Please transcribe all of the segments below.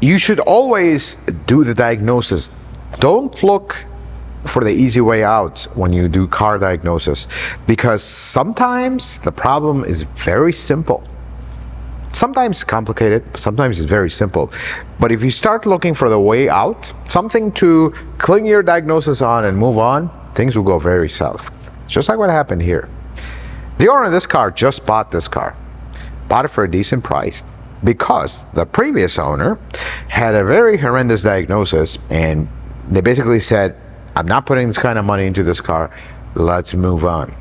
You should always do the diagnosis. Don't look for the easy way out when you do car diagnosis, because sometimes the problem is very simple. Sometimes complicated, sometimes it's very simple. But if you start looking for the way out, something to cling your diagnosis on and move on, things will go very south. Just like what happened here. The owner of this car just bought this car. Bought it for a decent price because the previous owner had a very horrendous diagnosis, and they basically said, I'm not putting this kind of money into this car, let's move on.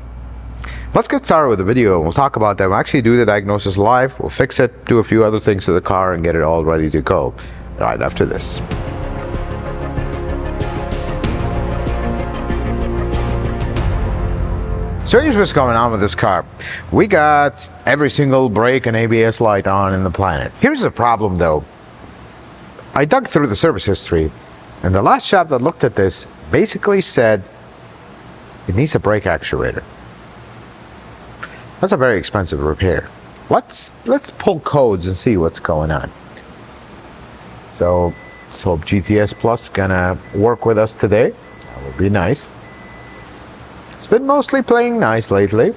Let's get started with the video and we'll talk about that. We'll actually do the diagnosis live, we'll fix it, do a few other things to the car and get it all ready to go right after this. So here's what's going on with this car. We got every single brake and ABS light on in the planet. Here's the problem though. I dug through the service history, and the last shop that looked at this basically said it needs a brake actuator. That's a very expensive repair. Let's pull codes and see what's going on. So let's hope GTS Plus gonna work with us today. That would be nice. It's been mostly playing nice lately.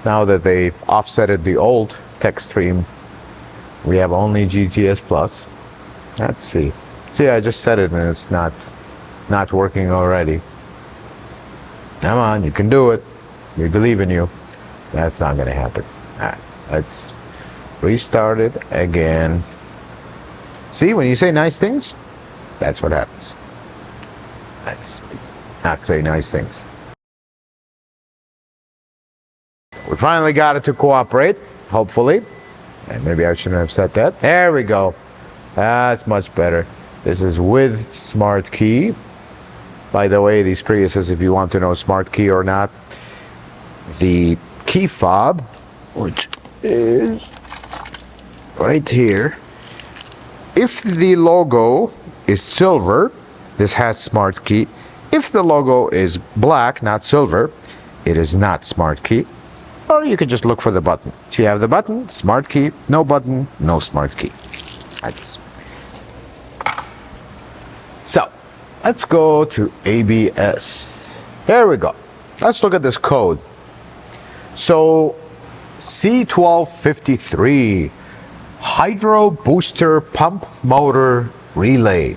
Now that they offsetted the old tech stream, we have only GTS Plus. Let's see. See, I just said it and it's not working already. Come on, you can do it. We believe in you. That's not gonna happen. Alright, let's restart it again. See, when you say nice things, that's what happens. Let's not say nice things. We finally got it to cooperate, hopefully. And maybe I shouldn't have said that. There we go. That's much better. This is with smart key. By the way, these Priuses, if you want to know smart key or not, the key fob, which is right here, if the logo is silver, this has smart key. If the logo is black, not silver, it is not smart key. Or you can just look for the button. So you have the button, smart key, no button, no smart key. That's so. Let's go to ABS. There we go. Let's look at this code. So C1253, hydro booster pump motor relay.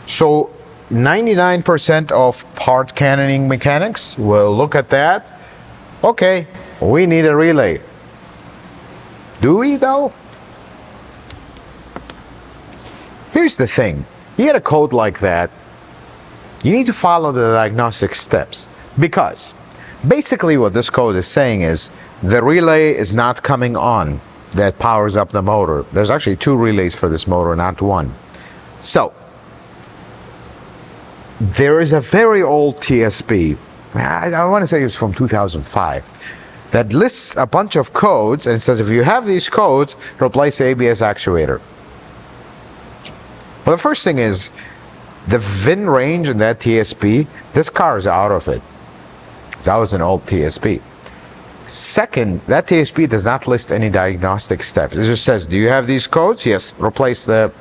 So 99% of part cannoning mechanics will look at that. Okay, we need a relay. Do we though? Here's the thing. You get a code like that, you need to follow the diagnostic steps, because basically what this code is saying is the relay is not coming on that powers up the motor. There's actually two relays for this motor, not one. So there is a very old TSB, I want to say it's from 2005, that lists a bunch of codes and says if you have these codes, replace the ABS actuator. Well, the first thing is the VIN range in that TSB, this car is out of it. That was an old TSB. Second, that TSB does not list any diagnostic steps. It just says, do you have these codes? Yes, replace the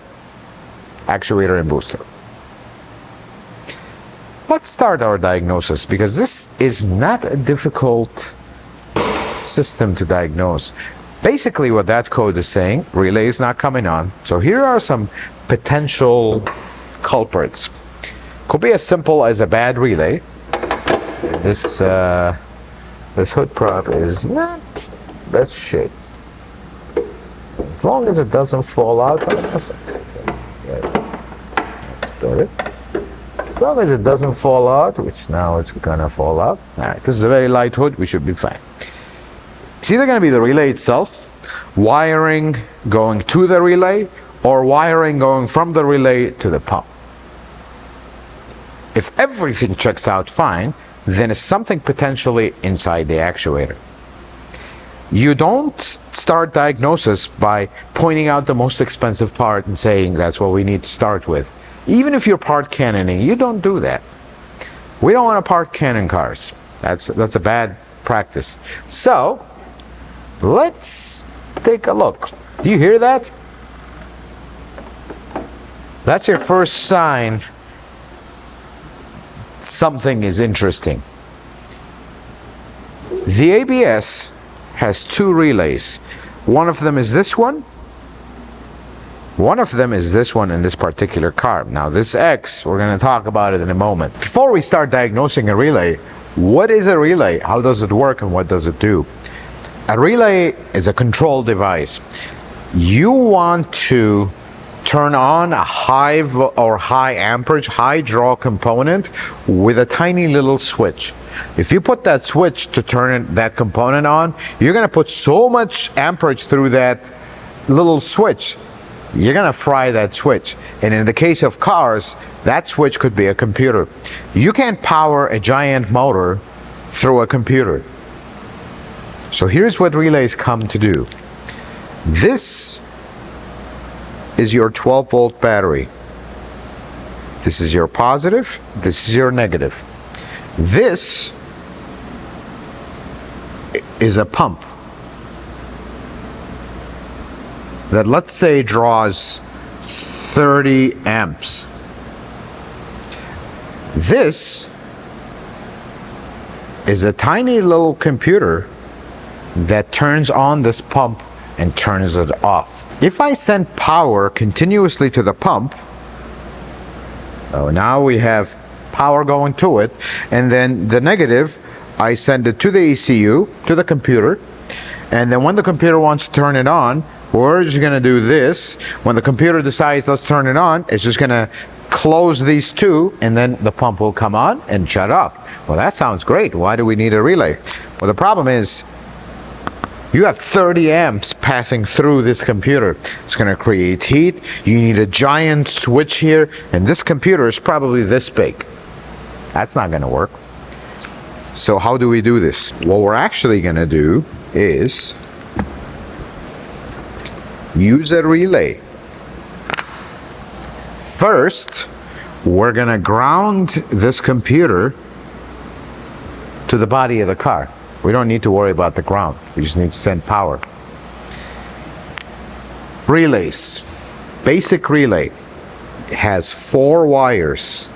actuator and booster. Let's start our diagnosis, because this is not a difficult system to diagnose. Basically what that code is saying, relay is not coming on. So here are some potential culprits. Could be as simple as a bad relay. This hood prop is not best shape. As long as it doesn't fall out. As long as it doesn't fall out, which now it's gonna fall out. Alright, this is a very light hood, we should be fine. It's either gonna be the relay itself, wiring going to the relay, or wiring going from the relay to the pump. If everything checks out fine, then it's something potentially inside the actuator. You don't start diagnosis by pointing out the most expensive part and saying that's what we need to start with. Even if you're part cannoning, you don't do that. We don't want to part cannon cars. That's a bad practice. So let's take a look. Do you hear that? That's your first sign something is interesting. The ABS has two relays. One of them is this one. One of them is this one in this particular car. Now this X, we're going to talk about it in a moment. Before we start diagnosing a relay, what is a relay? How does it work and what does it do? A relay is a control device. You want to turn on a high amperage, high draw component with a tiny little switch. If you put that switch to turn that component on, you're going to put so much amperage through that little switch, you're going to fry that switch. And in the case of cars, that switch could be a computer. You can't power a giant motor through a computer. So here's what relays come to do. This is your 12-volt battery. This is your positive, this is your negative. This is a pump that, let's say, draws 30 amps. This is a tiny little computer that turns on this pump and turns it off. If I send power continuously to the pump, so now we have power going to it, and then the negative, I send it to the ECU, to the computer, and then when the computer wants to turn it on, we're just going to do this. When the computer decides let's turn it on, it's just going to close these two, and then the pump will come on and shut off. Well, that sounds great. Why do we need a relay? Well, the problem is you have 30 amps passing through this computer. It's going to create heat. You need a giant switch here, and this computer is probably this big. That's not going to work. So how do we do this? What we're actually going to do is use a relay. First, we're going to ground this computer to the body of the car. We don't need to worry about the ground. We just need to send power. Relays. Basic relay has 4 wires.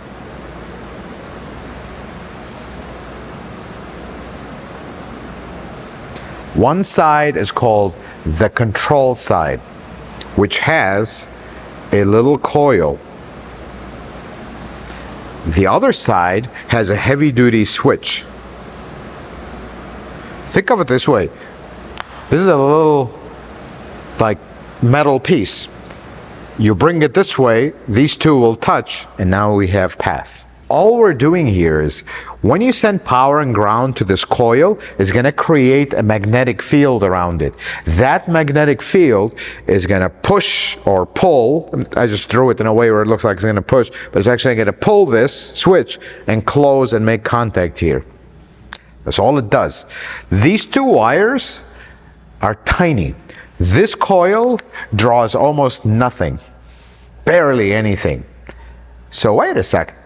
One side is called the control side, which has a little coil. The other side has a heavy-duty switch. Think of it this way. This is a little, like, metal piece. You bring it this way, these two will touch, and now we have path. All we're doing here is, when you send power and ground to this coil, it's going to create a magnetic field around it. That magnetic field is going to push or pull. I just threw it in a way where it looks like it's going to push, but it's actually going to pull this switch and close and make contact here. That's all it does. These 2 wires are tiny. This coil draws almost nothing, barely anything. So wait a second.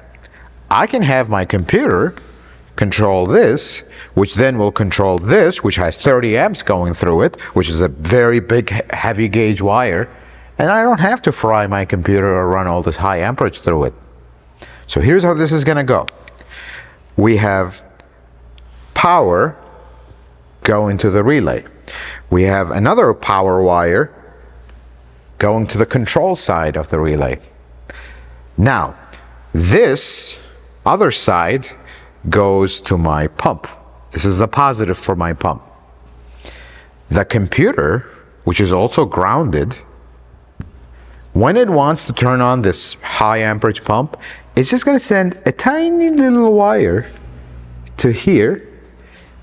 I can have my computer control this, which then will control this, which has 30 amps going through it, which is a very big, heavy gauge wire, and I don't have to fry my computer or run all this high amperage through it. So here's how this is going to go. We have power going to the relay. We have another power wire going to the control side of the relay. Now, this other side goes to my pump. This is the positive for my pump. The computer, which is also grounded, when it wants to turn on this high amperage pump, it's just going to send a tiny little wire to here,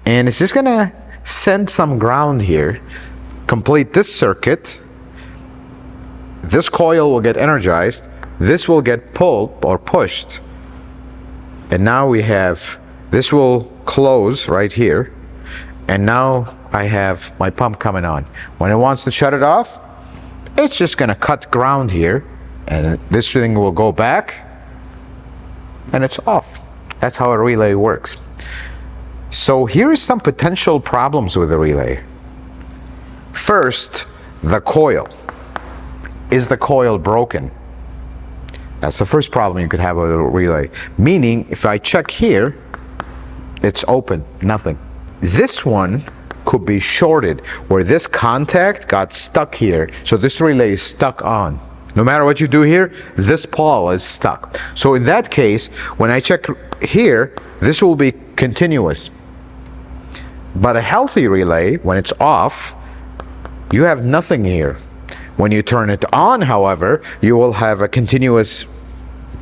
and it's just going to send some ground here, complete this circuit. This coil will get energized, this will get pulled or pushed, and now we have, this will close right here, and now I have my pump coming on. When it wants to shut it off, it's just going to cut ground here, and this thing will go back, and it's off. That's how a relay works. So here is some potential problems with a relay. First, the coil. Is the coil broken? That's the first problem you could have with a relay. Meaning, if I check here, it's open, nothing. This one could be shorted, where this contact got stuck here. So this relay is stuck on. No matter what you do here, this pole is stuck. So in that case, when I check here, this will be continuous. But a healthy relay, when it's off, you have nothing here. When you turn it on, however, you will have a continuous,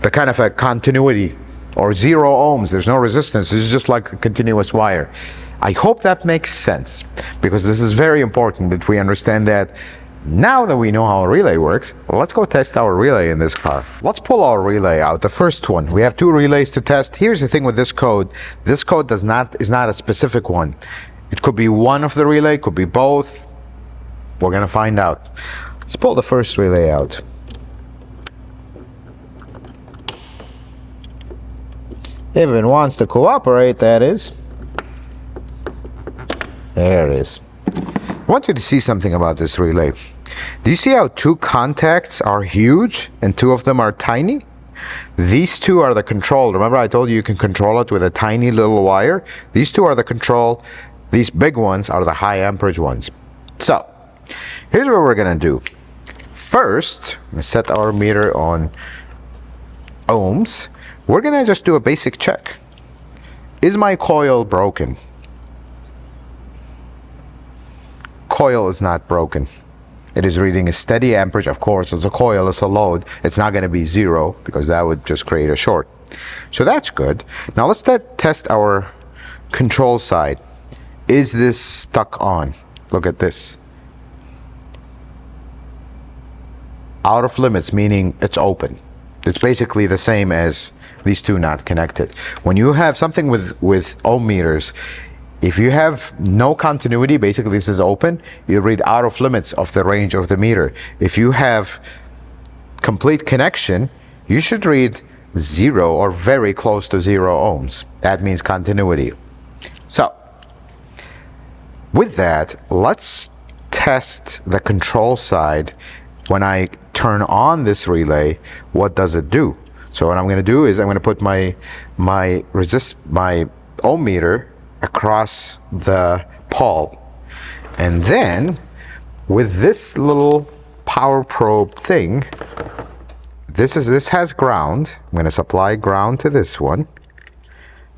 the kind of a continuity, or 0 ohms. There's no resistance. This is just like a continuous wire. I hope that makes sense, because this is very important that we understand that. Now that we know how a relay works, let's go test our relay in this car. Let's pull our relay out, the first one. We have 2 relays to test. Here's the thing with this code. This code is not a specific one. It could be one of the relay, could be both. We're gonna find out. Let's pull the first relay out. If it wants to cooperate, that is. There it is. I want you to see something about this relay. Do you see how 2 contacts are huge and 2 of them are tiny? These 2 are the control. Remember I told you you can control it with a tiny little wire? These 2 are the control. These big ones are the high amperage ones. So, here's what we're gonna do. First, we set our meter on ohms. We're gonna just do a basic check. Is my coil broken? Coil is not broken. It is reading a steady amperage. Of course, as a coil, it's a load. It's not going to be 0, because that would just create a short. So that's good. Now let's test our control side. Is this stuck on? Look at this. Out of limits, meaning it's open. It's basically the same as these 2 not connected. When you have something with ohm meters, if you have no continuity, basically this is open, you read out of limits of the range of the meter. If you have complete connection, you should read 0 or very close to 0 ohms. That means continuity. So, with that, let's test the control side. When I turn on this relay, what does it do? So what I'm going to do is I'm going to put my ohm meter across the pole, and then with this little power probe thing, this has ground. I'm going to supply ground to this one,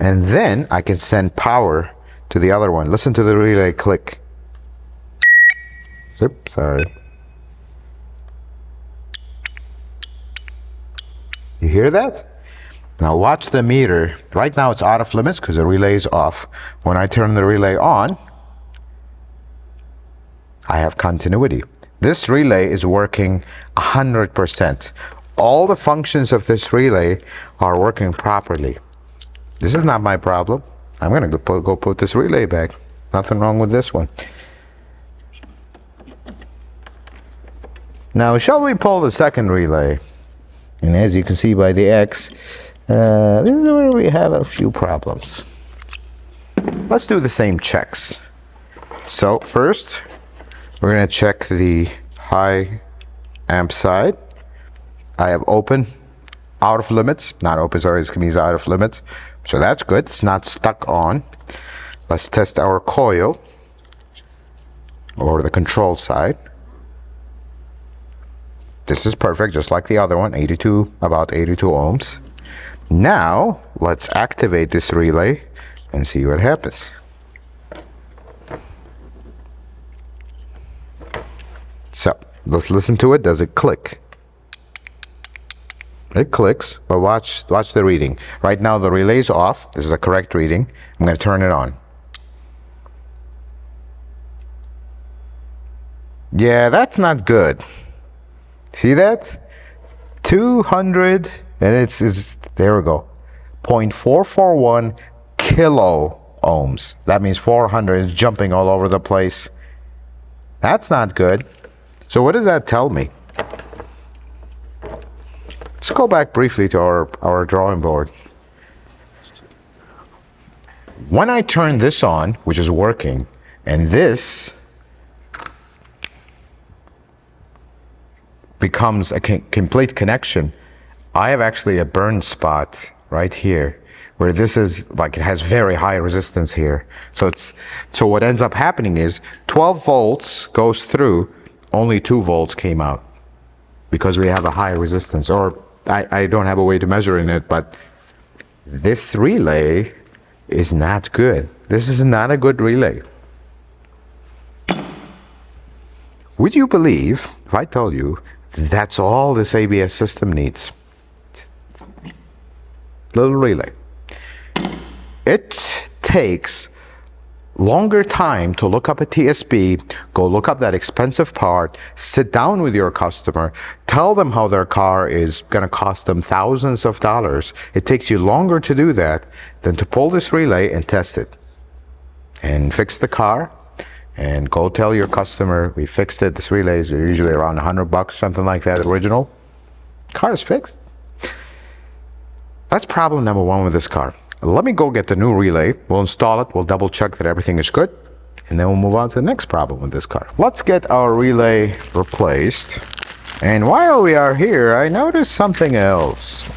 and then I can send power to the other one. Listen to the relay click. Oops, sorry. You hear that? Now watch the meter. Right now it's out of limits because the relay is off. When I turn the relay on, I have continuity. This relay is working 100%. All the functions of this relay are working properly. This is not my problem. I'm going to go put this relay back. Nothing wrong with this one. Now, shall we pull the second relay? And as you can see by the X, this is where we have a few problems. Let's do the same checks. So first, we're going to check the high amp side. I have open, out of limits, not open, sorry, this means out of limits. So that's good, it's not stuck on. Let's test our coil, or the control side. This is perfect, just like the other one, about 82 ohms. Now, let's activate this relay and see what happens. So, let's listen to it. Does it click? It clicks, but watch the reading. Right now the relay is off. This is a correct reading. I'm going to turn it on. Yeah, that's not good. See that? 200, and it's there we go. 0.441 kilo ohms. That means 400 is jumping all over the place. That's not good. So what does that tell me? Let's go back briefly to our drawing board. When I turn this on, which is working, and this becomes a complete connection, I have actually a burn spot right here where this is like, it has very high resistance here. So what ends up happening is 12 volts goes through, only 2 volts came out because we have a high resistance, or I don't have a way to measure in it, but this relay is not good. This is not a good relay. Would you believe if I told you that's all this ABS system needs? Little relay. It takes longer time to look up a TSB, go look up that expensive part, sit down with your customer, tell them how their car is going to cost them thousands of dollars. It takes you longer to do that than to pull this relay and test it and fix the car and go tell your customer, we fixed it. This relay is usually around $100, something like that, original. Car is fixed. That's problem number one with this car. Let me go get the new relay. We'll install it. We'll double check that everything is good. And then we'll move on to the next problem with this car. Let's get our relay replaced. And while we are here, I noticed something else.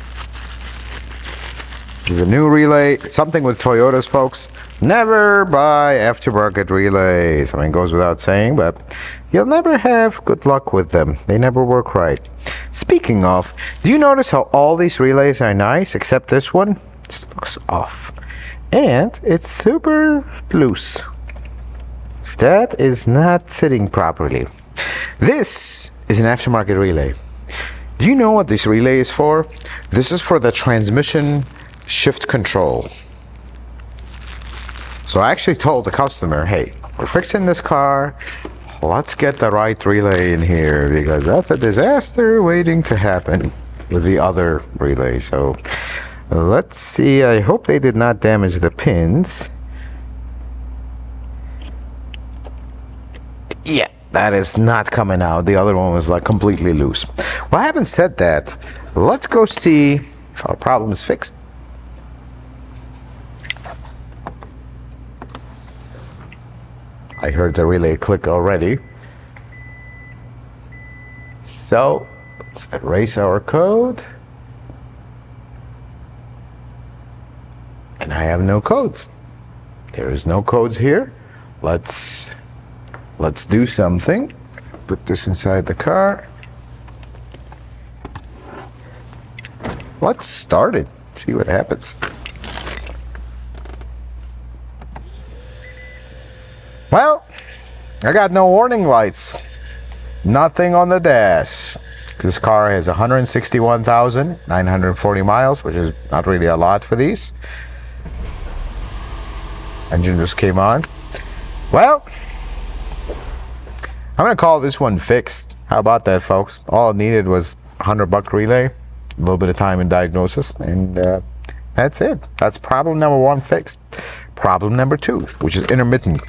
The new relay, something with Toyotas, folks. Never buy aftermarket relays. I mean, it goes without saying, but you'll never have good luck with them. They never work right. Speaking of, do you notice how all these relays are nice except this one? Just looks off, and it's super loose. That is not sitting properly. This is an aftermarket relay. Do you know what this relay is for? This is for the transmission shift control. So I actually told the customer, hey, we're fixing this car, let's get the right relay in here, because that's a disaster waiting to happen with the other relay. So let's see, I hope they did not damage the pins. Yeah, that is not coming out. The other one was like completely loose. Well, having said that, let's go see if our problem is fixed. I heard the relay click already. So let's erase our code. And I have no codes. There is no codes here. Let's do something. Put this inside the car. Let's start it. See what happens. Well, I got no warning lights. Nothing on the dash. This car has 161,940 miles, which is not really a lot for these. Engine just came on. Well, I'm gonna call this one fixed. How about that, folks? All it needed was $100 relay, a little bit of time in diagnosis, and that's it. That's problem number one fixed. Problem number two, which is intermittent.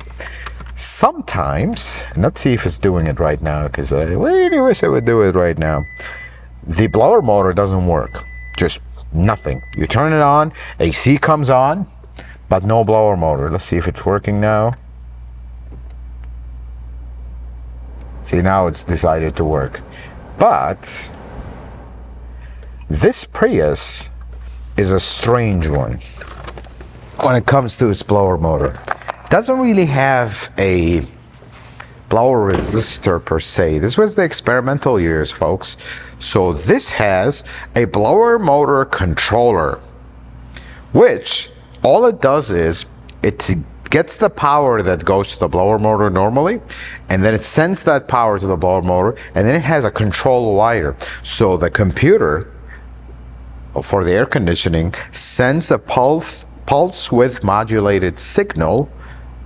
Sometimes, and let's see if it's doing it right now, because I really wish it would do it right now. The blower motor doesn't work. Just nothing. You turn it on, AC comes on, but no blower motor. Let's see if it's working now. See, now it's decided to work. But this Prius is a strange one when it comes to its blower motor. Doesn't really have a blower resistor per se. This was the experimental years, folks. So this has a blower motor controller, which all it does is it gets the power that goes to the blower motor normally, and then it sends that power to the blower motor, and then it has a control wire. So the computer for the air conditioning sends a pulse width modulated signal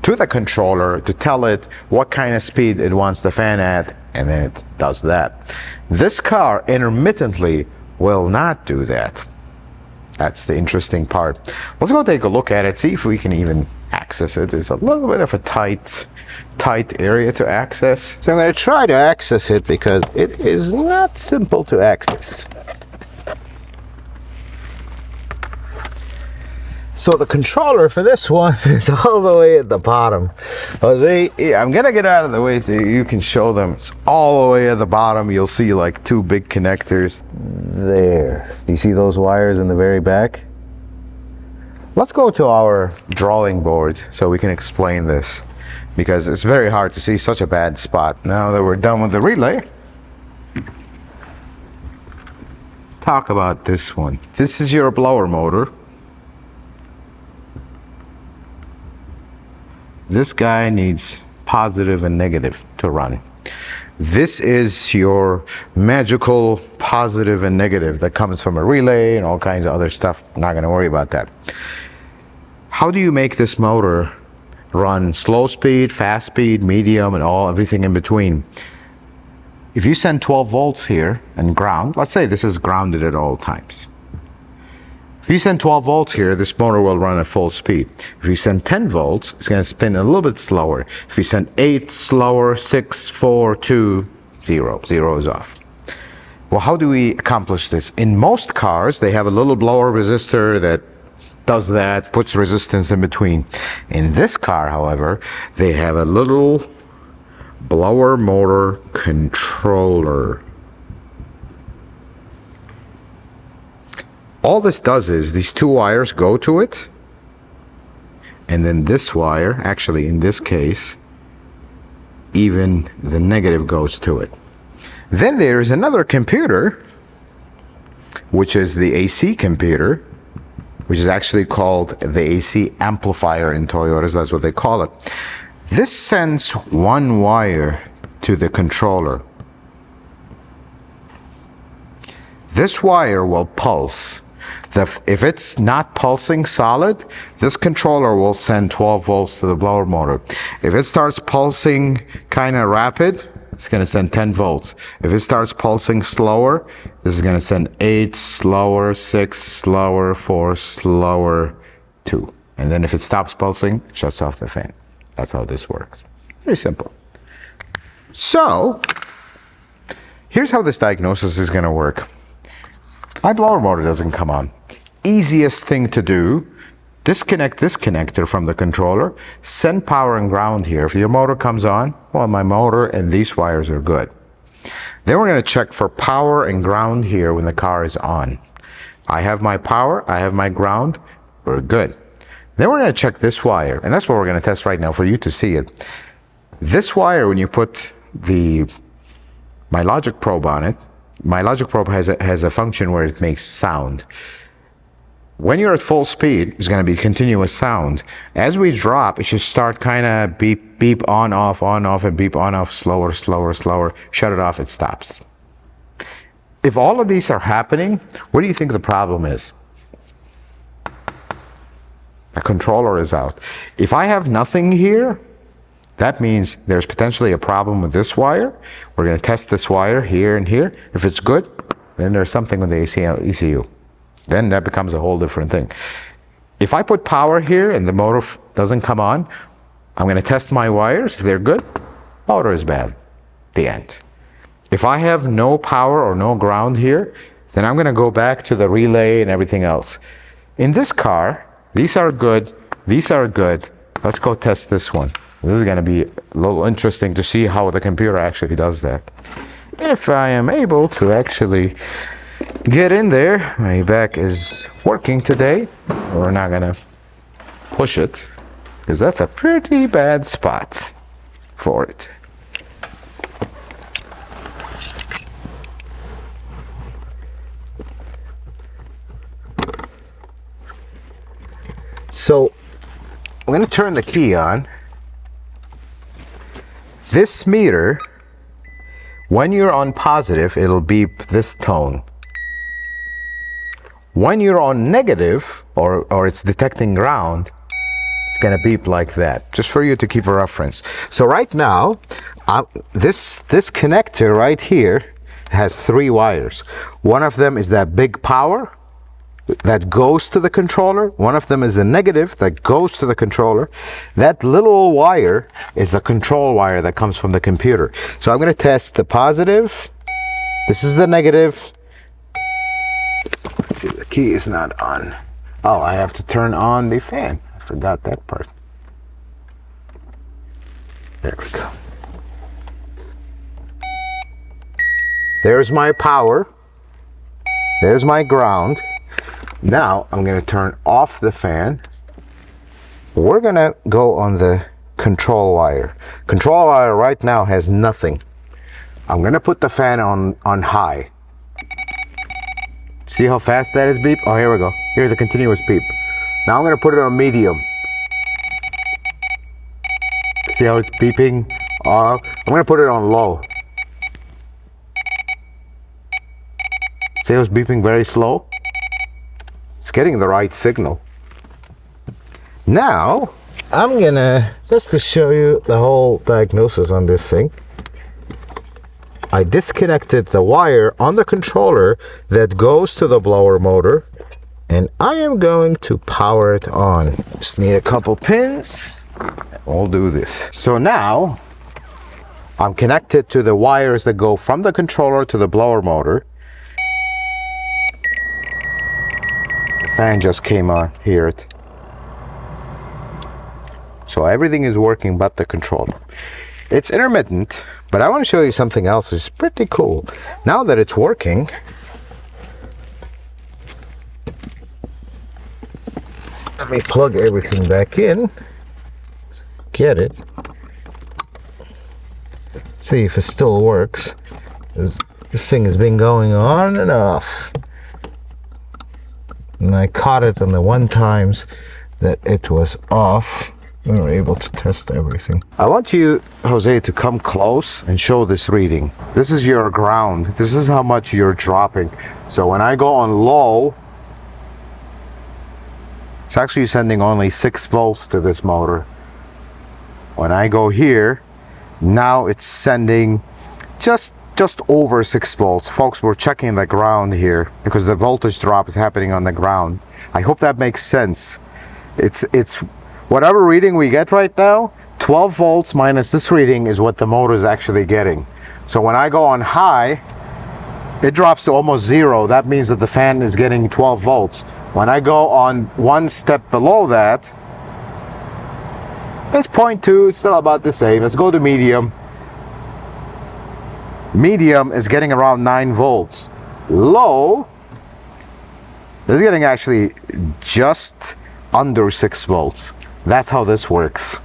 to the controller to tell it what kind of speed it wants the fan at, and then it does that. This car intermittently will not do that. That's the interesting part. Let's go take a look at it, see if we can even access it. It's a little bit of a tight area to access. So I'm going to try to access it because it is not simple to access. So the controller for this one is all the way at the bottom. Jose, I'm gonna get out of the way so you can show them. It's all the way at the bottom. You'll see like two big connectors. there. You see those wires in the very back? Let's go to our drawing board so we can explain this, because it's very hard to see such a bad spot. Now that we're done with the relay, let's talk about this one. This is your blower motor. This guy needs positive and negative to run. This is your magical positive and negative that comes from a relay and all kinds of other stuff. I'm not going to worry about that. How do you make this motor run slow speed, fast speed, medium, and everything in between? If you send 12 volts here and ground, let's say this is grounded at all times. If you send 12 volts here, this motor will run at full speed. If you send 10 volts, it's going to spin a little bit slower. If you send 8, slower, 6, 4, 2, 0. 0 is off. Well, how do we accomplish this? In most cars, they have a little blower resistor that does that, puts resistance in between. In this car, however, they have a little blower motor controller. All this does is these two wires go to it, and then this wire, actually in this case, even the negative goes to it. Then there's another computer, which is the AC computer, which is actually called the AC amplifier in Toyotas. That's what they call it. This sends one wire to the controller. This wire will pulse. If it's not pulsing solid, this controller will send 12 volts to the blower motor. If it starts pulsing kind of rapid, it's going to send 10 volts. If it starts pulsing slower, this is going to send 8, slower, 6, slower, 4, slower, 2. And then if it stops pulsing, it shuts off the fan. That's how this works. Very simple. So, here's how this diagnosis is going to work. My blower motor doesn't come on. Easiest thing to do, disconnect this connector from the controller, send power and ground here. If your motor comes on, well, my motor and these wires are good. Then we're going to check for power and ground here when the car is on. I have my power, I have my ground, we're good. Then we're going to check this wire, and that's what we're going to test right now for you to see it. This wire, when you put my logic probe on it, my logic probe has a function where it makes sound. When you're at full speed, it's going to be continuous sound. As we drop, it should start kind of beep, beep, on, off, and beep, on, off, slower, slower, slower. Shut it off, it stops. If all of these are happening, what do you think the problem is? The controller is out. If I have nothing here, that means there's potentially a problem with this wire. We're going to test this wire here and here. If it's good, then there's something with the ECU. Then that becomes a whole different thing. If I put power here and the motor doesn't come on, I'm going to test my wires. If they're good, motor is bad. The end. If I have no power or no ground here, then I'm going to go back to the relay and everything else. In this car, these are good. These are good. Let's go test this one. This is going to be a little interesting to see how the computer actually does that. If I am able to actually get in there, my back is working today. We're not going to push it because that's a pretty bad spot for it. So I'm going to turn the key on. This meter, when you're on positive, it'll beep this tone. When you're on negative, or it's detecting ground, it's going to beep like that, just for you to keep a reference. So right now, this connector right here has 3 wires. One of them is that big power that goes to the controller. One of them is a negative that goes to the controller. That little wire is the control wire that comes from the computer. So I'm going to test the positive. This is the negative. The key is not on. Oh, I have to turn on the fan. I forgot that part. There we go. There's my power. There's my ground. Now I'm going to turn off the fan. We're going to go on the control wire. Control wire right now has nothing. I'm going to put the fan on high. See how fast that is beep? Oh, here we go. Here's a continuous beep. Now I'm going to put it on medium. See how it's beeping? I'm going to put it on low. See how it's beeping very slow? It's getting the right signal. Now, I'm gonna, just to show you the whole diagnosis on this thing, I disconnected the wire on the controller that goes to the blower motor, and I am going to power it on. Just need a couple pins, and we'll do this. So now, I'm connected to the wires that go from the controller to the blower motor. The fan just came on, hear it. So everything is working but the controller. It's intermittent, but I want to show you something else which is pretty cool. Now that it's working, let me plug everything back in, get it, see if it still works. This thing has been going on and off. And I caught it on the one times that it was off. We were able to test everything. I want you, Jose, to come close and show this reading. This is your ground. This is how much you're dropping. So when I go on low, it's actually sending only 6 volts to this motor. When I go here, now it's sending just over 6 volts. Folks, we're checking the ground here because the voltage drop is happening on the ground. I hope that makes sense. It's whatever reading we get right now, 12 volts minus this reading is what the motor is actually getting. So when I go on high, it drops to almost 0. That means that the fan is getting 12 volts. When I go on one step below that, it's 0.2, it's still about the same. Let's go to medium. Medium is getting around 9 volts. Low is getting actually just under 6 volts. That's how this works.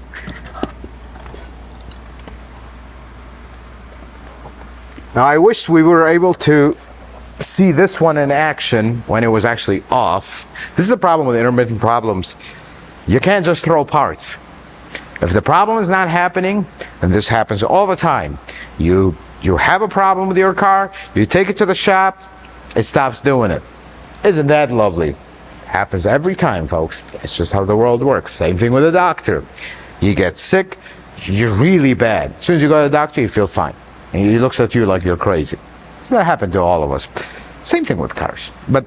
Now I wish we were able to see this one in action when it was actually off. This is the problem with intermittent problems. You can't just throw parts. If the problem is not happening, and this happens all the time, you have a problem with your car, you take it to the shop, it stops doing it. Isn't that lovely? Happens every time, folks. It's just how the world works. Same thing with a doctor. You get sick, you're really bad. As soon as you go to the doctor, you feel fine. And he looks at you like you're crazy. It's not happened to all of us. Same thing with cars. But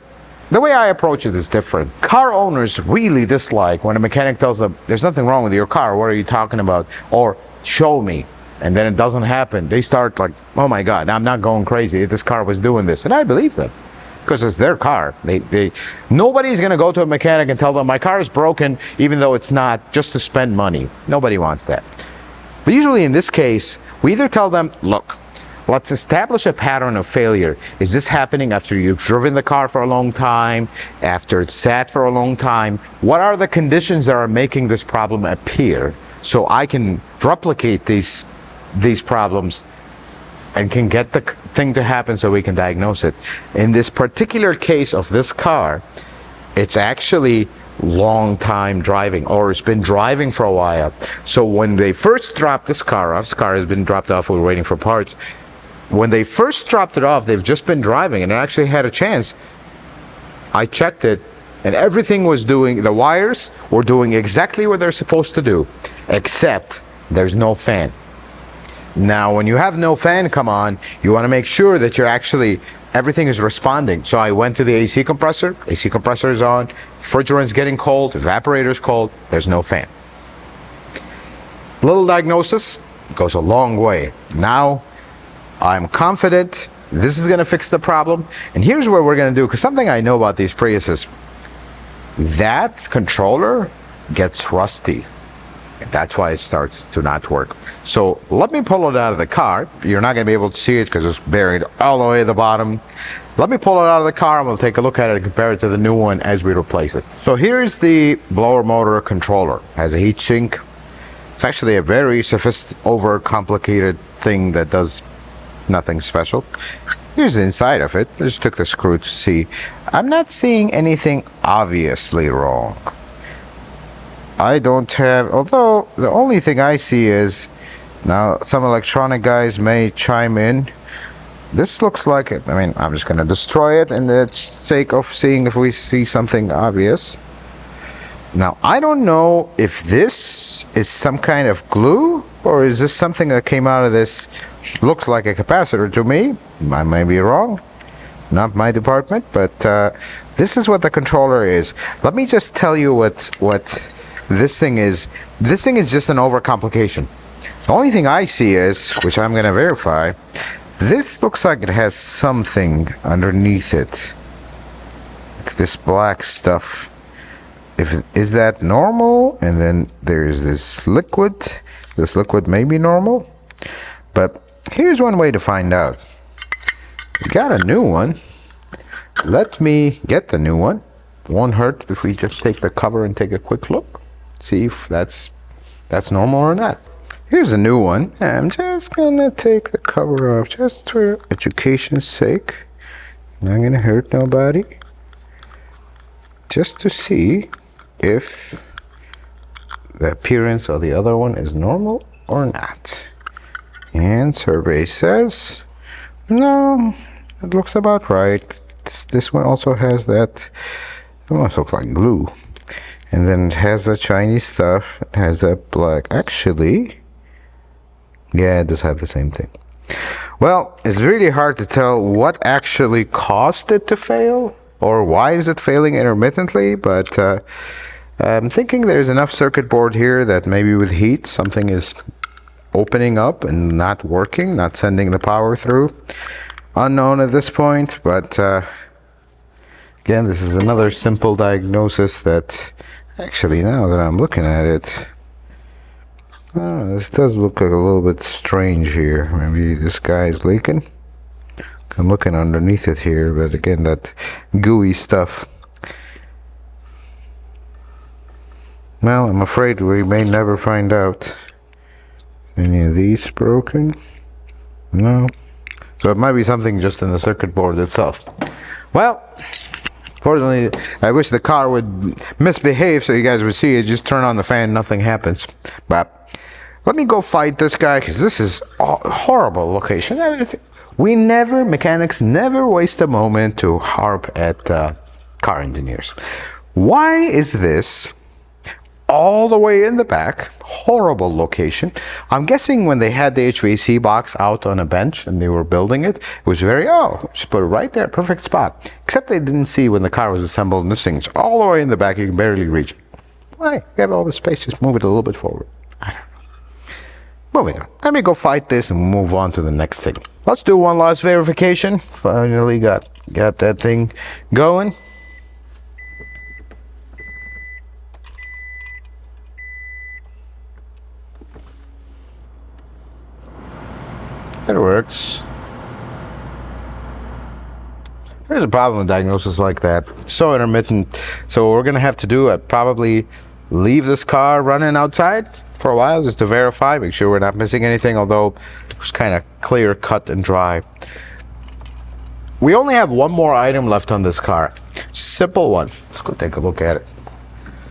the way I approach it is different. Car owners really dislike when a mechanic tells them, there's nothing wrong with your car, what are you talking about? Or, show me. And then it doesn't happen. They start like, oh my God, I'm not going crazy. This car was doing this. And I believe them. Because it's their car. Nobody's going to go to a mechanic and tell them, my car is broken, even though it's not, just to spend money. Nobody wants that. But usually in this case, we either tell them, look, let's establish a pattern of failure. Is this happening after you've driven the car for a long time, after it's sat for a long time? What are the conditions that are making this problem appear so I can replicate these problems and can get the thing to happen so we can diagnose it. In this particular case of this car, it's actually long time driving, or it's been driving for a while. So when they first dropped this car off, this car has been dropped off, we're waiting for parts. When they first dropped it off, they've just been driving and it actually had a chance. I checked it and everything was doing, the wires were doing exactly what they're supposed to do, except there's no fan. Now, when you have no fan come on, you want to make sure that you're actually, everything is responding. So I went to the AC compressor is on, refrigerant's getting cold, evaporator's cold, there's no fan. Little diagnosis goes a long way. Now, I'm confident this is going to fix the problem. And here's what we're going to do, because something I know about these Priuses, that controller gets rusty. That's why it starts to not work. So let me pull it out of the car. You're not going to be able to see it because it's buried all the way at the bottom. Let me pull it out of the car and we'll take a look at it and compare it to the new one as we replace it. So here's the blower motor controller. It has a heat sink. It's actually a very overcomplicated thing that does nothing special. Here's the inside of it. I just took the screw to see. I'm not seeing anything obviously wrong. I don't have, although the only thing I see is, now some electronic guys may chime in. This looks like it. I mean, I'm just going to destroy it in the sake of seeing if we see something obvious. Now, I don't know if this is some kind of glue or is this something that came out of this. Looks like a capacitor to me. I may be wrong. Not my department, but this is what the controller is. Let me just tell you what this thing is. This thing is just an overcomplication. The only thing I see is, which I'm going to verify, this looks like it has something underneath it. Like this black stuff. Is that normal? And then there's this liquid. This liquid may be normal. But here's one way to find out. We got a new one. Let me get the new one. Won't hurt if we just take the cover and take a quick look. See if that's normal or not. Here's a new one. I'm just gonna take the cover off just for education's sake. Not gonna hurt nobody. Just to see if the appearance of the other one is normal or not. And survey says, no, it looks about right. This one also has that, it almost looks like glue. And then it has the Chinese stuff. It has that black. Actually, yeah, it does have the same thing. Well, it's really hard to tell what actually caused it to fail or why is it failing intermittently, but I'm thinking there's enough circuit board here that maybe with heat something is opening up and not working, not sending the power through. Unknown at this point, but again, this is another simple diagnosis that actually, now that I'm looking at it, I don't know, this does look like a little bit strange here. Maybe this guy is leaking. I'm looking underneath it here, but again, that gooey stuff. Well, I'm afraid we may never find out. Any of these broken? No. So it might be something just in the circuit board itself. Well, fortunately, I wish the car would misbehave so you guys would see it. Just turn on the fan, nothing happens. But let me go fight this guy, because this is a horrible location. I mean, mechanics never waste a moment to harp at car engineers. Why is this all the way in the back? Horrible location. I'm guessing when they had the HVAC box out on a bench and they were building it, it was just put it right there, perfect spot. Except they didn't see when the car was assembled and this thing's all the way in the back, you can barely reach it. Why? You have all the space, just move it a little bit forward. I don't know. Moving on. Let me go fight this and move on to the next thing. Let's do one last verification. Finally got that thing going. It works. There's a problem with diagnosis like that. So intermittent. So what we're gonna have to do, probably leave this car running outside for a while just to verify, make sure we're not missing anything, although it was kind of clear, cut, and dry. We only have one more item left on this car. Simple one. Let's go take a look at it.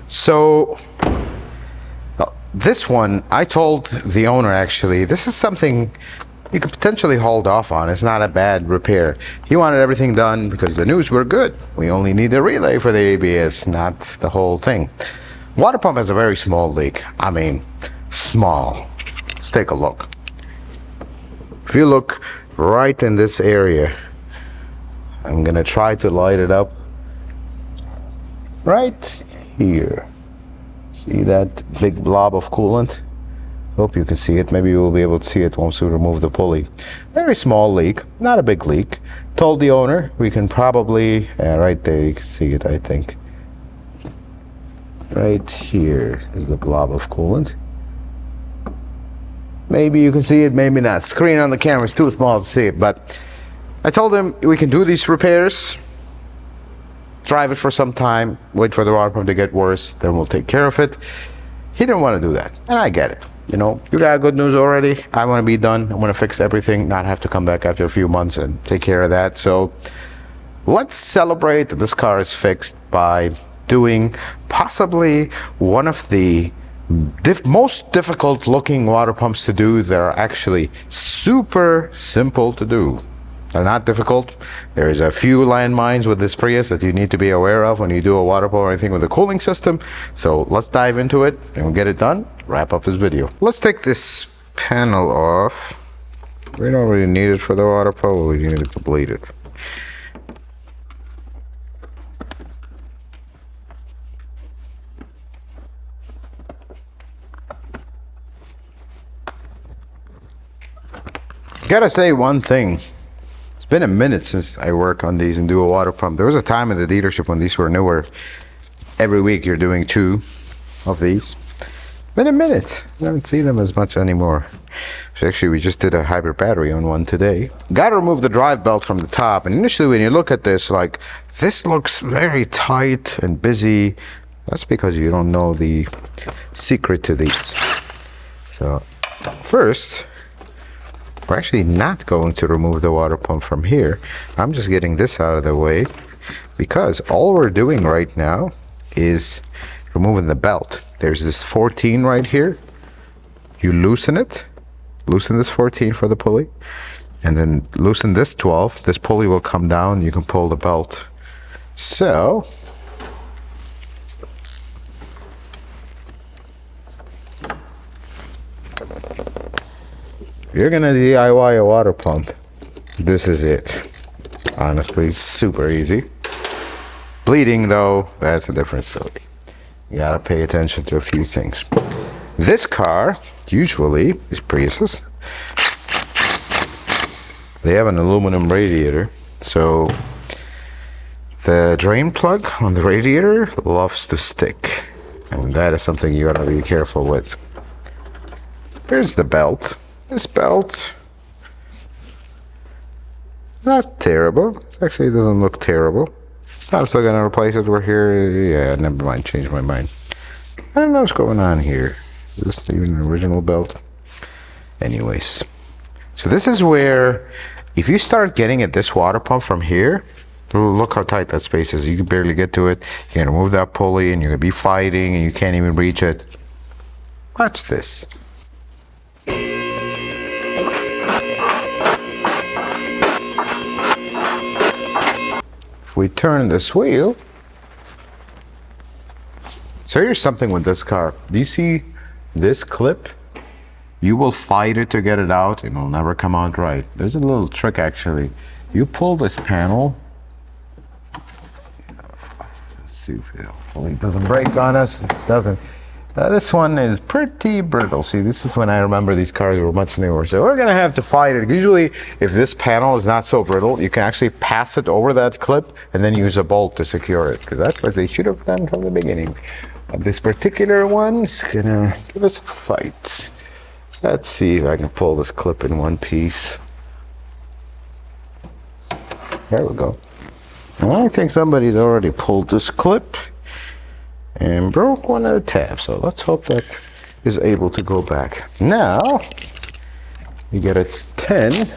So this one, I told the owner actually, this is something you could potentially hold off on. It's not a bad repair. He wanted everything done because the news were good. We only need the relay for the ABS, not the whole thing. Water pump has a very small leak. I mean, small. Let's take a look. If you look right in this area, I'm gonna try to light it up right here. See that big blob of coolant? Hope you can see it. Maybe you'll be able to see it once we remove the pulley. Very small leak, not a big leak. Told the owner we can probably, right there you can see it, I think. Right here is the blob of coolant. Maybe you can see it, maybe not. Screen on the camera is too small to see it, but I told him we can do these repairs, drive it for some time, wait for the water pump to get worse, then we'll take care of it. He didn't want to do that, and I get it. You know, you got good news already. I want to be done. I want to fix everything, not have to come back after a few months and take care of that. So let's celebrate that this car is fixed by doing possibly one of the most difficult looking water pumps to do that are actually super simple to do. They're not difficult. There's a few landmines with this Prius that you need to be aware of when you do a water pump or anything with a cooling system. So let's dive into it and we'll get it done. Wrap up this video. Let's take this panel off. We don't really need it for the water pump, but we need it to bleed it. Gotta say one thing. It's been a minute since I work on these and do a water pump. There was a time in the dealership when these were newer. Every week you're doing 2 of these. Been a minute. I haven't seen them as much anymore. Actually, we just did a hybrid battery on one today. Gotta remove the drive belt from the top. And initially when you look at this, like, this looks very tight and busy. That's because you don't know the secret to these. So first, we're actually not going to remove the water pump from here. I'm just getting this out of the way because all we're doing right now is removing the belt. There's this 14 right here. You loosen it, loosen this 14 for the pulley, and then loosen this 12. This pulley will come down, you can pull the belt. So, you're gonna DIY a water pump, this is it. Honestly, super easy. Bleeding though, that's a different story. You gotta pay attention to a few things. This car, usually, these Priuses, they have an aluminum radiator, so the drain plug on the radiator loves to stick, and that is something you gotta be careful with. Here's the belt. This belt, not terrible. Actually, it doesn't look terrible. I'm still gonna replace it. We're here. Yeah, never mind. Changed my mind. I don't know what's going on here. Is this even an original belt? Anyways, so this is where, if you start getting at this water pump from here, look how tight that space is. You can barely get to it. You're gonna remove that pulley, and you're gonna be fighting, and you can't even reach it. Watch this. We turn this wheel. So here's something with this car. Do you see this clip? You will fight it to get it out and it'll never come out right. There's a little trick actually. You pull this panel. Let's see if it doesn't break on us. It doesn't. This one is pretty brittle. See, this is when I remember these cars were much newer. So we're gonna have to fight it. Usually, if this panel is not so brittle, you can actually pass it over that clip and then use a bolt to secure it, because that's what they should have done from the beginning. But this particular one is gonna give us a fight. Let's see if I can pull this clip in one piece. There we go. I think somebody's already pulled this clip and broke one of the tabs, so let's hope that is able to go back. Now you get its 10.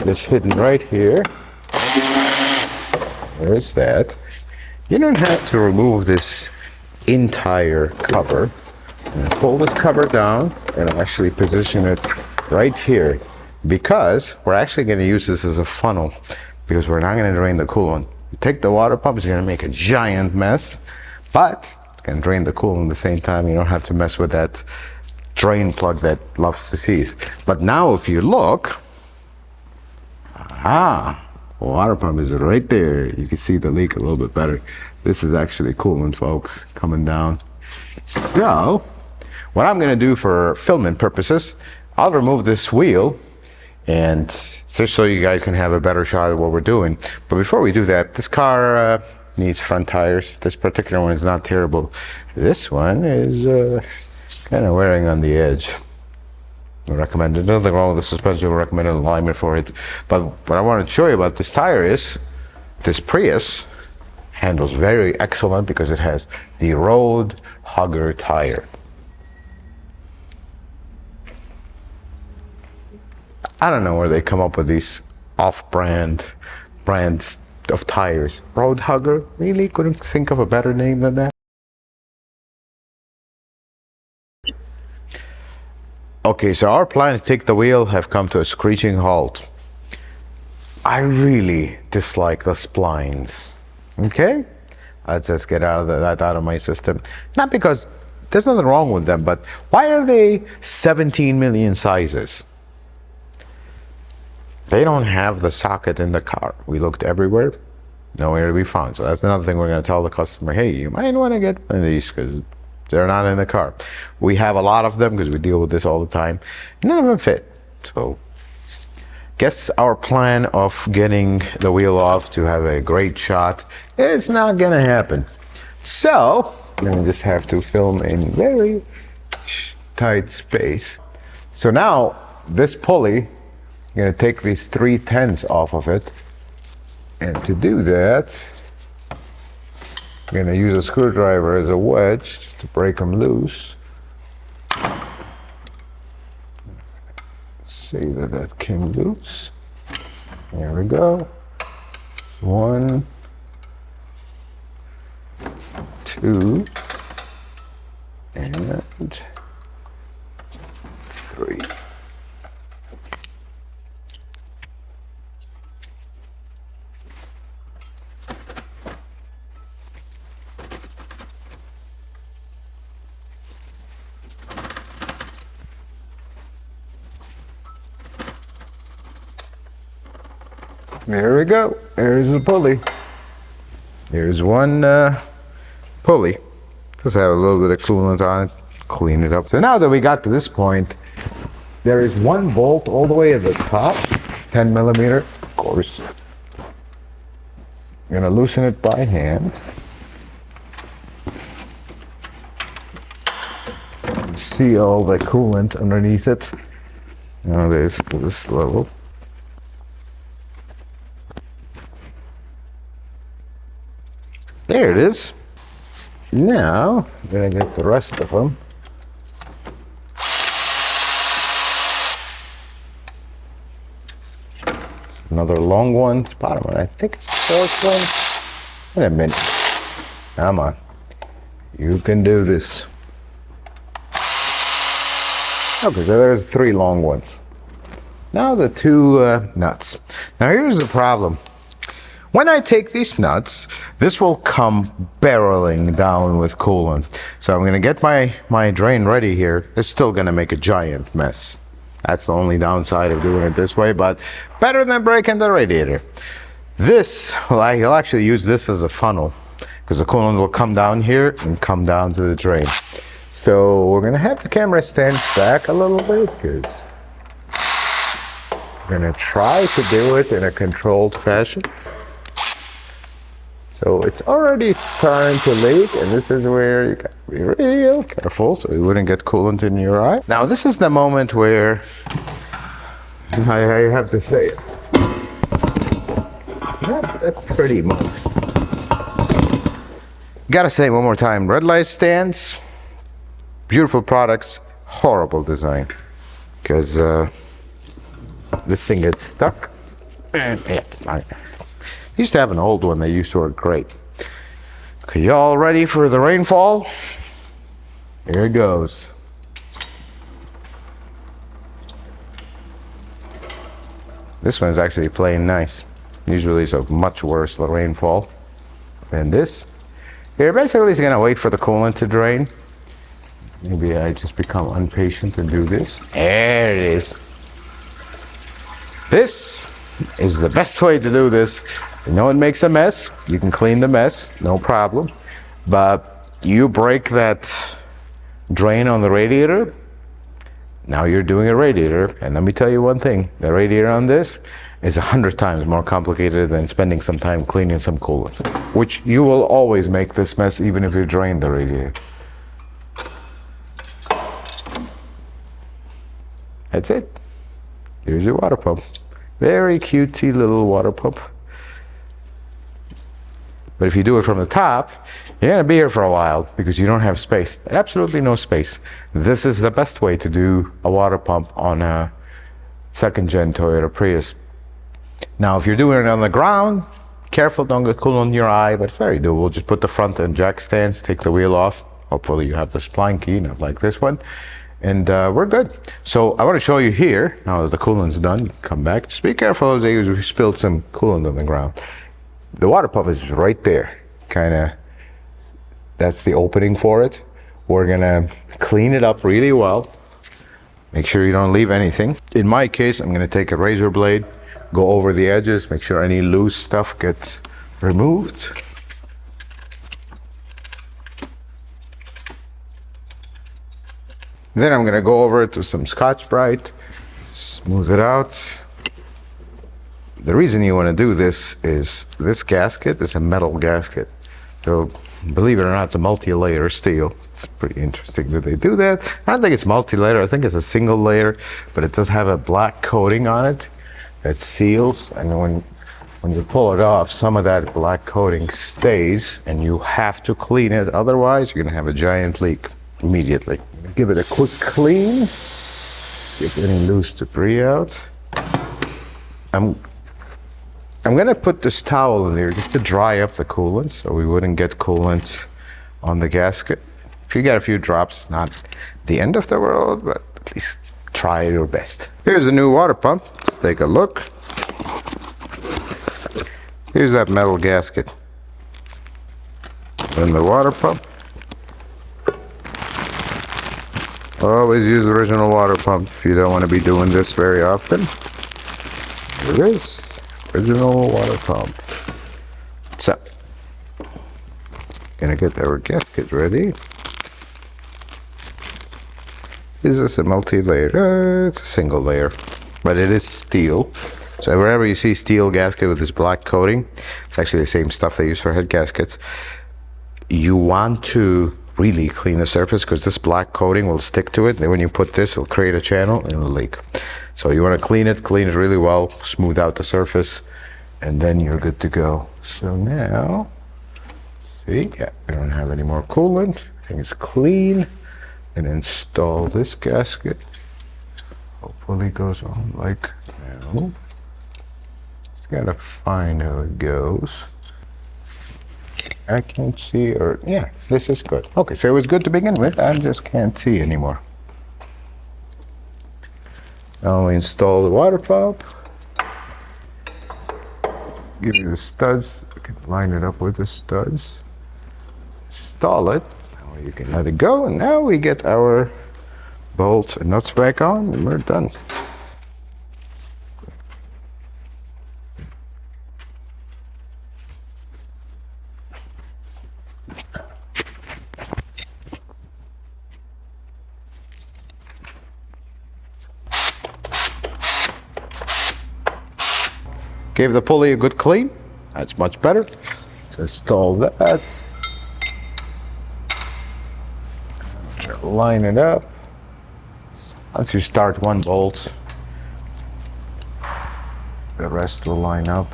It's hidden right here. There's that. You don't have to remove this entire cover. Pull this cover down and actually position it right here, because we're actually going to use this as a funnel, because we're not going to drain the coolant. Take the water pump, it's going to make a giant mess. But you can drain the coolant at the same time. You don't have to mess with that drain plug that loves to seize. But now if you look, water pump is right there. You can see the leak a little bit better. This is actually coolant, folks, coming down. So what I'm gonna do for filming purposes, I'll remove this wheel and just so you guys can have a better shot of what we're doing. But before we do that, this car, needs front tires. This particular one is not terrible. This one is kind of wearing on the edge. I recommend it. Nothing wrong with the suspension. We recommend an alignment for it. But what I wanted to show you about this tire is this Prius handles very excellent because it has the road hugger tire. I don't know where they come up with these off-brand brands of tires. Road hugger? Really? Couldn't think of a better name than that? Okay, so our plan to take the wheel have come to a screeching halt. I really dislike the splines. Okay? Let's just get that out of my system. Not because there's nothing wrong with them, but why are they 17 million sizes? They don't have the socket in the car. We looked everywhere, nowhere to be found. So that's another thing we're going to tell the customer, hey, you might want to get one of these because they're not in the car. We have a lot of them because we deal with this all the time. None of them fit. So guess our plan of getting the wheel off to have a great shot is not going to happen. So I'm going to just have to film in very tight space. So now this pulley, I'm going to take these 3/10 off of it, and to do that I'm going to use a screwdriver as a wedge just to break them loose. See that came loose. There we go. 1, 2 and 3. There we go. There's the pulley. There's one pulley. Just have a little bit of coolant on it. Clean it up. So now that we got to this point, there is one bolt all the way at the top, 10 millimeter, of course. I'm gonna loosen it by hand. See all the coolant underneath it. Now there's this level. There it is. Now, I'm gonna get the rest of them. Another long one, bottom one. I think it's the fourth one. Wait a minute. Come on. You can do this. Okay, so there's 3 long ones. Now the 2 nuts. Now here's the problem. When I take these nuts, this will come barreling down with coolant. So I'm going to get my drain ready here. It's still going to make a giant mess. That's the only downside of doing it this way, but better than breaking the radiator. This, well, I'll actually use this as a funnel because the coolant will come down here and come down to the drain. So we're going to have the camera stand back a little bit because we're going to try to do it in a controlled fashion. So it's already starting to leak, and this is where you gotta be real careful so you wouldn't get coolant in your eye. Now this is the moment where I have to say it. That's pretty much. Gotta say it one more time. Red light stands, beautiful products, horrible design. Because this thing gets stuck. And yeah, I used to have an old one that used to work great. Okay, y'all ready for the rainfall? Here it goes. This one's actually playing nice. Usually it's a much worse rainfall than this. Here, basically it's gonna wait for the coolant to drain. Maybe I just become impatient and do this. There it is. This is the best way to do this. You know it makes a mess. You can clean the mess, no problem. But you break that drain on the radiator, now you're doing a radiator. And let me tell you one thing, the radiator on this is 100 times more complicated than spending some time cleaning some coolant, which you will always make this mess even if you drain the radiator. That's it. Here's your water pump. Very cutesy little water pump. But if you do it from the top, you're gonna be here for a while because you don't have space. Absolutely no space. This is the best way to do a water pump on a second-gen Toyota Prius. Now, if you're doing it on the ground, careful, don't get coolant in your eye, but very doable. Just put the front and jack stands, take the wheel off. Hopefully you have the spline key, not like this one. And we're good. So I want to show you here, now that the coolant's done, you can come back. Just be careful as we spilled some coolant on the ground. The water pump is right there, kind of, that's the opening for it. We're gonna clean it up really well. Make sure you don't leave anything. In my case, I'm gonna take a razor blade, go over the edges, make sure any loose stuff gets removed. Then I'm gonna go over it with some Scotch-Brite, smooth it out. The reason you want to do this is this gasket is a metal gasket. So believe it or not, it's a multi-layer steel. It's pretty interesting that they do that. I don't think it's multi-layer, I think it's a single layer, but it does have a black coating on it that seals, and when you pull it off, some of that black coating stays and you have to clean it, otherwise you're gonna have a giant leak immediately. Give it a quick clean, get any loose debris out. I'm gonna put this towel in here just to dry up the coolant so we wouldn't get coolant on the gasket. If you get a few drops, it's not the end of the world, but at least try your best. Here's a new water pump. Let's take a look. Here's that metal gasket. And the water pump. Always use the original water pump if you don't want to be doing this very often. Here it is. Original water pump. So, gonna get our gasket ready. Is this a multi-layer? It's a single layer, but it is steel. So wherever you see steel gasket with this black coating, it's actually the same stuff they use for head gaskets. You want to really clean the surface because this black coating will stick to it. Then when you put this, it'll create a channel and it'll leak. So you want to clean it really well, smooth out the surface, and then you're good to go. So now, see, yeah, we don't have any more coolant. Everything's clean. And install this gasket. Hopefully it goes on like now. Just gotta find how it goes. I can't see, or yeah, this is good. Okay, so it was good to begin with. I just can't see anymore. Now we install the water pump. Give you the studs. You can line it up with the studs. Install it. Now you can let it go, and now we get our bolts and nuts back on, and we're done. Gave the pulley a good clean. That's much better. Let's install that. Line it up. Once you start one bolt, the rest will line up.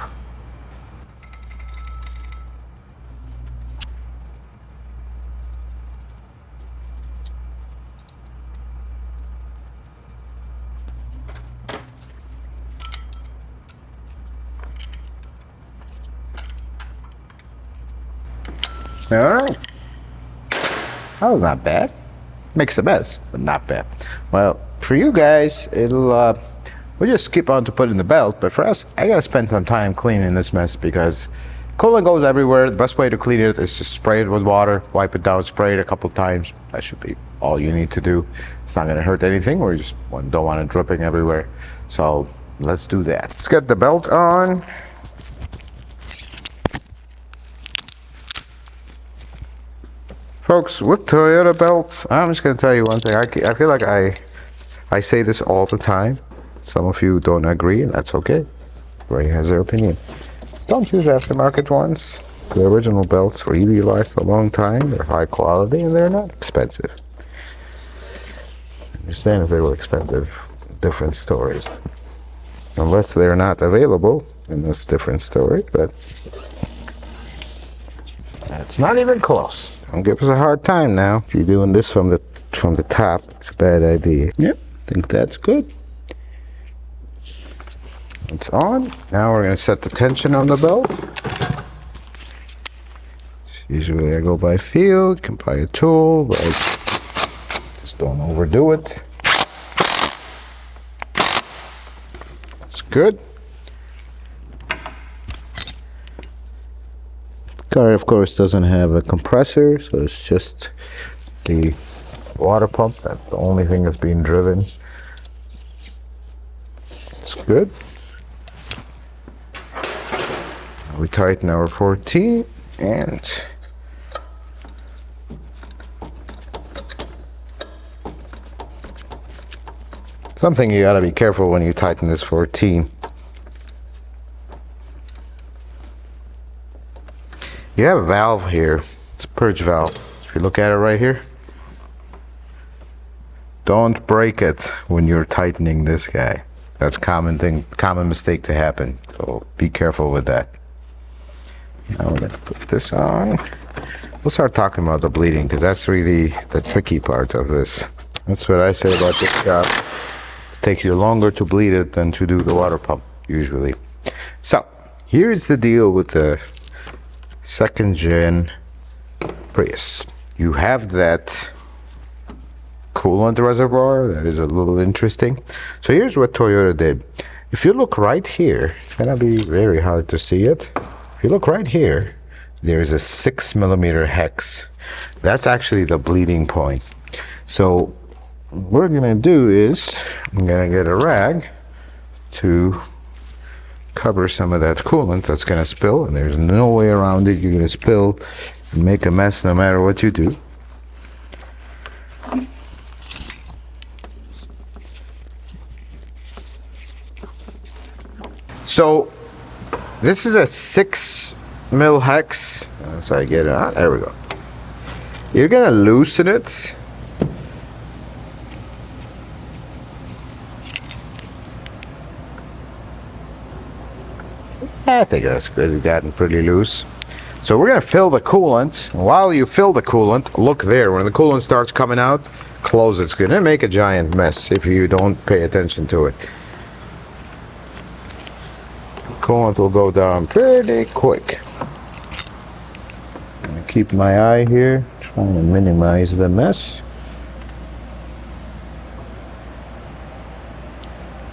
All right, that was not bad. Makes a mess, but not bad. Well, for you guys, it'll we'll just skip on to put in the belt, but for us, I gotta spend some time cleaning this mess because coolant goes everywhere. The best way to clean it is just spray it with water, wipe it down, spray it a couple times. That should be all you need to do. It's not gonna hurt anything, or you just don't want it dripping everywhere. So let's do that. Let's get the belt on. Folks, with Toyota belts, I'm just going to tell you one thing. I feel like I say this all the time. Some of you don't agree, and that's okay. Everybody has their opinion. Don't use aftermarket ones. The original belts were utilized a long time. They're high quality and they're not expensive. I understand if they were expensive, different stories. Unless they're not available, then that's a different story, but that's not even close. Don't give us a hard time now. If you're doing this from the top, it's a bad idea. Yep, think that's good. It's on. Now we're going to set the tension on the belt. Usually I go by feel, you can buy a tool, but just don't overdo it. That's good. Car, of course, doesn't have a compressor, so it's just the water pump. That's the only thing that's being driven. It's good. We tighten our 14 and something you gotta be careful when you tighten this 14. You have a valve here. It's a purge valve. If you look at it right here, don't break it when you're tightening this guy. That's a common mistake to happen. So be careful with that. Now we're gonna put this on. We'll start talking about the bleeding because that's really the tricky part of this. That's what I say about this job. It takes you longer to bleed it than to do the water pump usually. So here's the deal with the second gen Prius. You have that coolant reservoir that is a little interesting. So here's what Toyota did. If you look right here, it's gonna be very hard to see it. If you look right here, there's a 6mm hex. That's actually the bleeding point. So what we're gonna do is I'm gonna get a rag to cover some of that coolant that's gonna spill, and there's no way around it. You're gonna spill and make a mess no matter what you do. So this is a 6mm hex. So I get it on. There we go. You're gonna loosen it. I think that's good. It's gotten pretty loose. So we're gonna fill the coolant. While you fill the coolant, look there. When the coolant starts coming out, close it. It's gonna make a giant mess if you don't pay attention to it. Coolant will go down pretty quick. I'm gonna keep my eye here, trying to minimize the mess.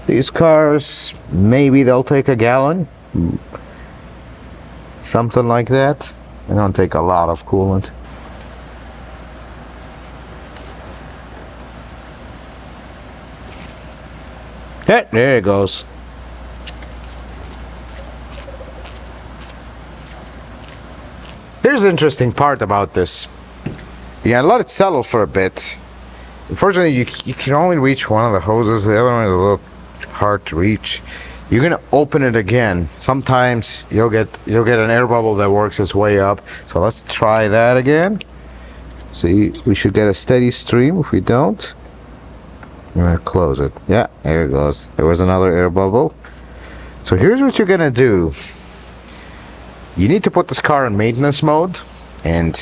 These cars, maybe they'll take a gallon. Something like that. They don't take a lot of coolant. Yeah, there it goes. Here's the interesting part about this. You gotta let it settle for a bit. Unfortunately, you can only reach one of the hoses. The other one is a little hard to reach. You're gonna open it again. Sometimes you'll get an air bubble that works its way up. So let's try that again. See, we should get a steady stream. If we don't, I'm gonna close it. Yeah, there it goes. There was another air bubble. So here's what you're gonna do. You need to put this car in maintenance mode, and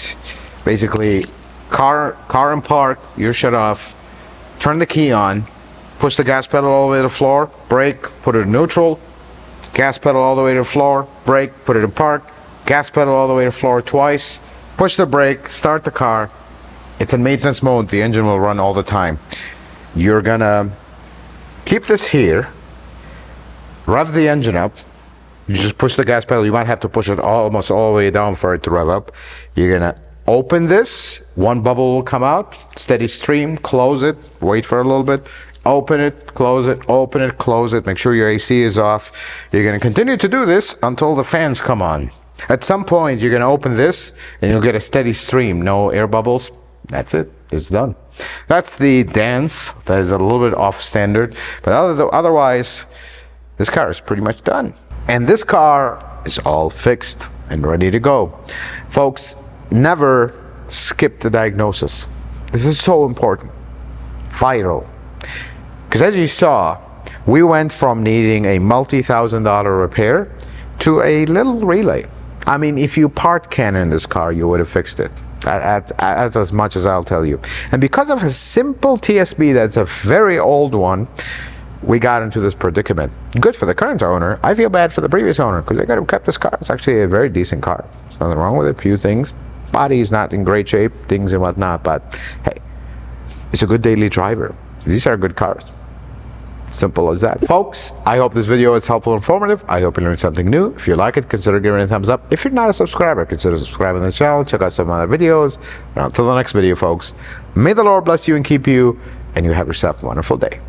basically car in park, you're shut off, turn the key on, push the gas pedal all the way to the floor, brake, put it in neutral, gas pedal all the way to the floor, brake, put it in park, gas pedal all the way to the floor twice, push the brake, start the car. It's in maintenance mode. The engine will run all the time. You're gonna keep this here, rev the engine up. You just push the gas pedal. You might have to push it almost all the way down for it to rev up. You're gonna open this. One bubble will come out, steady stream, close it, wait for a little bit, open it, close it, open it, close it. Make sure your AC is off. You're gonna continue to do this until the fans come on. At some point, you're gonna open this and you'll get a steady stream, no air bubbles. That's it, it's done. That's the dance. That is a little bit off standard, but otherwise, this car is pretty much done. And this car is all fixed and ready to go. Folks, never skip the diagnosis. This is so important, vital. Because as you saw, we went from needing a multi-$1,000 repair to a little relay. I mean, if you part Canon in this car, you would have fixed it. That's as much as I'll tell you. And because of a simple TSB that's a very old one, we got into this predicament. Good for the current owner. I feel bad for the previous owner because they could have kept this car. It's actually a very decent car. There's nothing wrong with it. Few things. Body is not in great shape, things and whatnot, but hey, it's a good daily driver. These are good cars. Simple as that. Folks, I hope this video was helpful and informative. I hope you learned something new. If you like it, consider giving it a thumbs up. If you're not a subscriber, consider subscribing to the channel. Check out some other videos. And until the next video, folks, may the Lord bless you and keep you, and you have yourself a wonderful day.